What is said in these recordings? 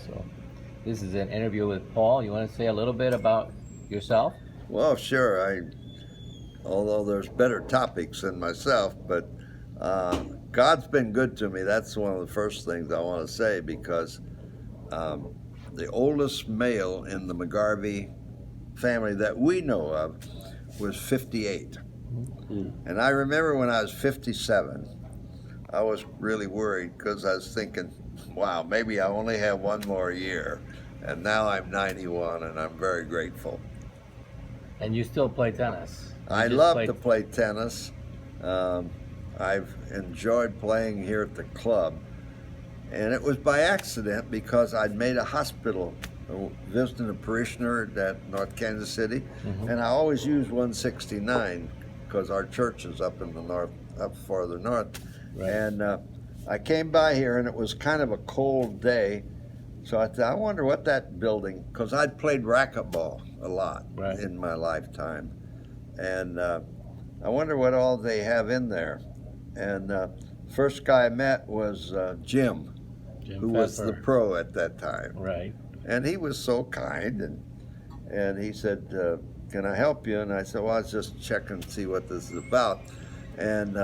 So this is an interview with Paul. You want to say a little bit about yourself? Well, sure. Although there's better topics than myself, but God's been good to me. That's one of the first things I want to say, because the oldest male in the McGarvey family that we know of was 58. And I remember when I was 57, I was really worried because I was thinking, wow, maybe I only have one more year. And now I'm 91 and I'm very grateful. And you still play tennis? I love to play tennis. I've enjoyed playing here at the club. And it was by accident because I'd made a hospital visiting a parishioner at North Kansas City. And I always used 169 because our church is up in the north, up farther north. Right. And I came by here and it was kind of a cold day. So I thought, I wonder what that building, because I'd played racquetball a lot in my lifetime. And I wonder what all they have in there. And first guy I met was Jim who was the pro at that time. Right. And he was so kind, and he said, can I help you? And I said, well, I was just checking to see what this is about. And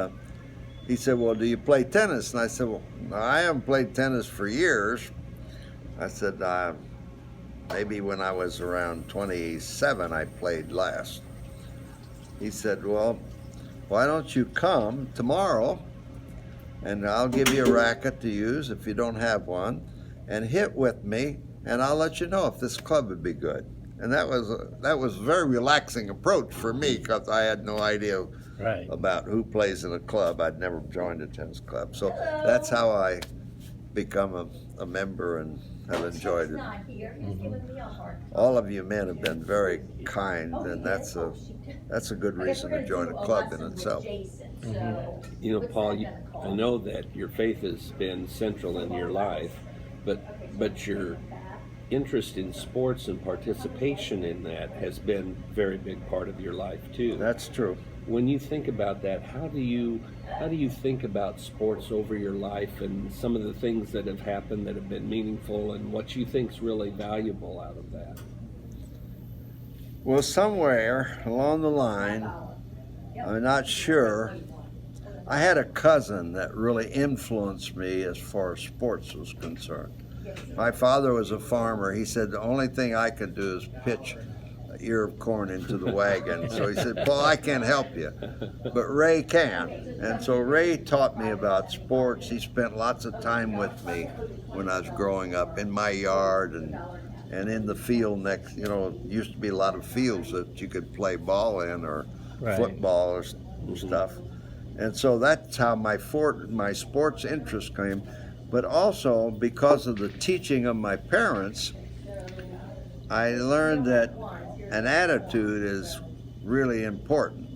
he said, well, do you play tennis? And I said, well, I haven't played tennis for years. I said, maybe when I was around 27, I played last. He said, well, why don't you come tomorrow, and I'll give you a racket to use if you don't have one, and hit with me, and I'll let you know if this club would be good. And that was a very relaxing approach for me, because I had no idea about who plays in a club. I'd never joined a tennis club. So that's how I become a member and have enjoyed it. All of you men have been very kind, and that's a good reason to join a club in itself. You know, Paul, I know that your faith has been central in your life, but your interest in sports and participation in that has been a very big part of your life too. That's true. When you think about that, how do you think about sports over your life and some of the things that have happened that have been meaningful, and what you think's really valuable out of that? Well, somewhere along the line, I'm not sure, I had a cousin that really influenced me as far as sports was concerned. My father was a farmer. He said the only thing I could do is pitch an ear of corn into the wagon. So he said, Paul, I can't help you, but Ray can. And so Ray taught me about sports. He spent lots of time with me when I was growing up in my yard and in the field next. You know, it used to be a lot of fields that you could play ball in, or football or stuff. And so that's how my sports interest came. But also, because of the teaching of my parents, I learned that an attitude is really important.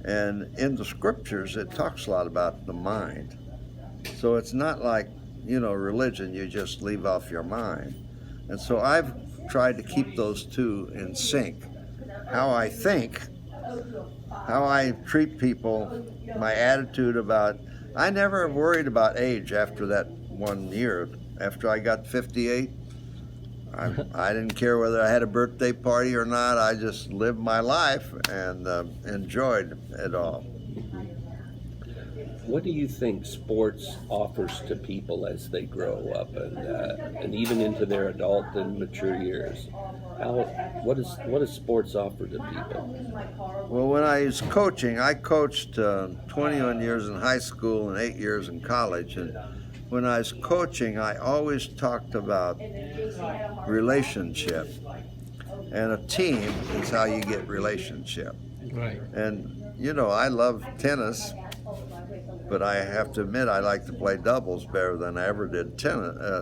And in the scriptures, it talks a lot about the mind. So it's not like, you know, religion, you just leave off your mind. And so I've tried to keep those two in sync. How I think, how I treat people, my attitude about, I never worried about age after that 1 year. After I got 58, I didn't care whether I had a birthday party or not. I just lived my life and enjoyed it all. What do you think sports offers to people as they grow up and even into their adult and mature years? What does sports offer to people? Well, when I was coaching, I coached 21 years in high school and 8 years in college. And when I was coaching, I always talked about relationship. And a team is how you get relationship. Right. And, you know, I love tennis, but I have to admit I like to play doubles better than I ever did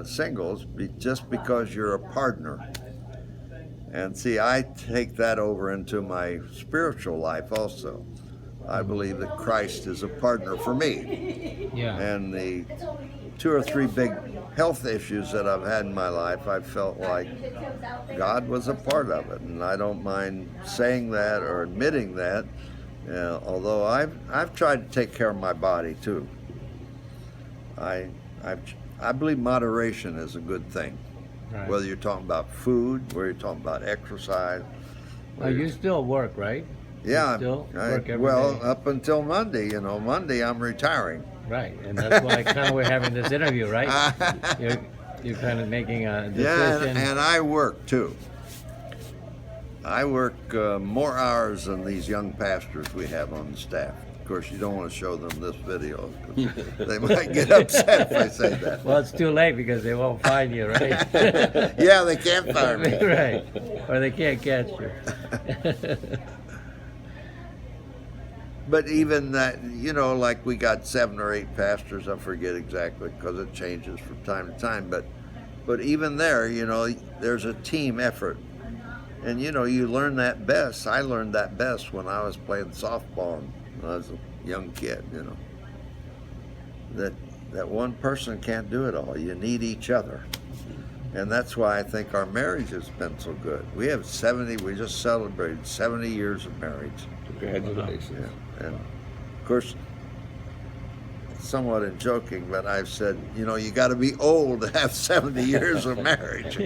singles, just because you're a partner. And see, I take that over into my spiritual life also. I believe that Christ is a partner for me. Yeah. And the 2 or 3 big health issues that I've had in my life, I felt like God was a part of it. And I don't mind saying that or admitting that, although I've tried to take care of my body too. I believe moderation is a good thing. Right. Whether you're talking about food, whether you're talking about exercise. You still work, right? Yeah, still work every well, day? up until Monday. Monday I'm retiring. Right, and that's why kind of we're having this interview, right? You're kind of making a Yeah, decision. and I work too. I work more hours than these young pastors we have on the staff. Of course, you don't want to show them this video, 'cause they might get upset if I say that. Well, it's too late because they won't find you, right? Yeah, they can't fire me. Right, or they can't catch you. But even that, like we got 7 or 8 pastors, I forget exactly because it changes from time to time. But even there, there's a team effort. And you learn that best. I learned that best when I was playing softball when I was a young kid, That one person can't do it all. You need each other. And that's why I think our marriage has been so good. We just celebrated 70 years of marriage. Congratulations. Yeah. And of course, somewhat in joking, but I've said, you got to be old to have 70 years of marriage.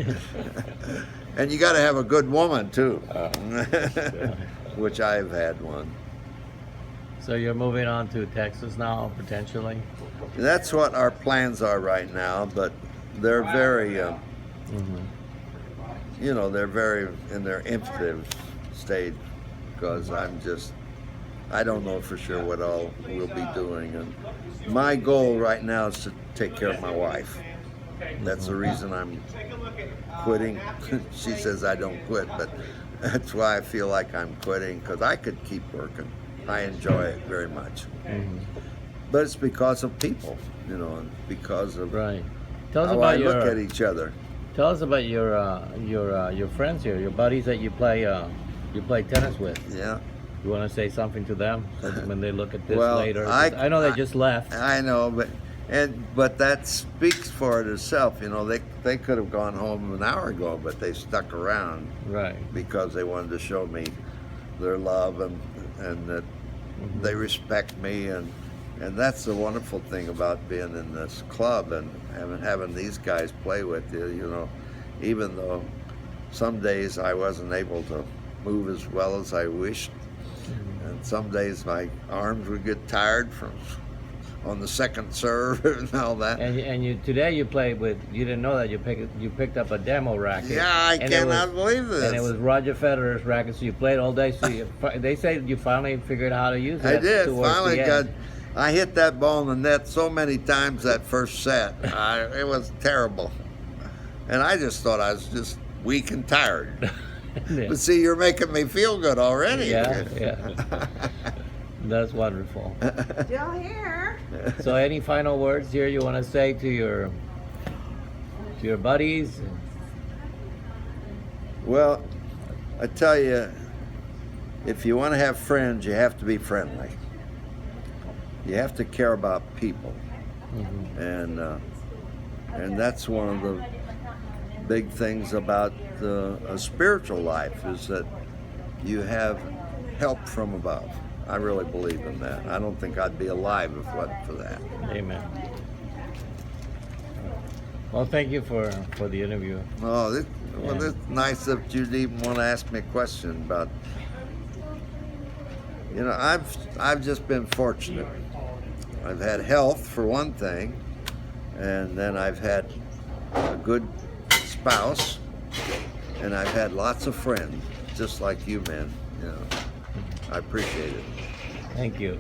And you got to have a good woman too, which I've had one. So you're moving on to Texas now, potentially? That's what our plans are right now, but they're very, they're very in their infant stage because I don't know for sure what all we'll be doing. And my goal right now is to take care of my wife. That's the reason I'm quitting. She says I don't quit, but that's why I feel like I'm quitting, because I could keep working. I enjoy it very much. But it's because of people, and because of Right. Tell us how about I look at each other. Tell us about your friends here, your buddies that you play tennis with. Yeah. You want to say something to them so that when they look at this Well, later? I know they just left. I know, but that speaks for it itself. They could have gone home an hour ago, but they stuck around Right. because they wanted to show me their love and that they respect me, and that's the wonderful thing about being in this club and having these guys play with you. Even though some days I wasn't able to move as well as I wished, and some days my arms would get tired on the second serve and all that. And today you played with, you didn't know that you picked up a demo racket. Yeah, I cannot believe this. And it was Roger Federer's racket, so you played all day. So they say you finally figured out how to use it. I did. towards Finally the end. I hit that ball in the net so many times that first set. It was terrible. And I just thought I was just weak and tired. Yeah. But see, you're making me feel good already. Yeah. That's wonderful. Still here. So any final words here you want to say to your buddies? Well, I tell you, if you want to have friends, you have to be friendly. You have to care about people. And that's one of the big things about a spiritual life, is that you have help from above. I really believe in that. I don't think I'd be alive if it wasn't for that. Amen. Well, thank you for the interview. Oh, it's nice that you'd even want to ask me a question about. I've just been fortunate. I've had health for one thing, and then I've had a good spouse, and I've had lots of friends, just like you men. I appreciate it. Thank you.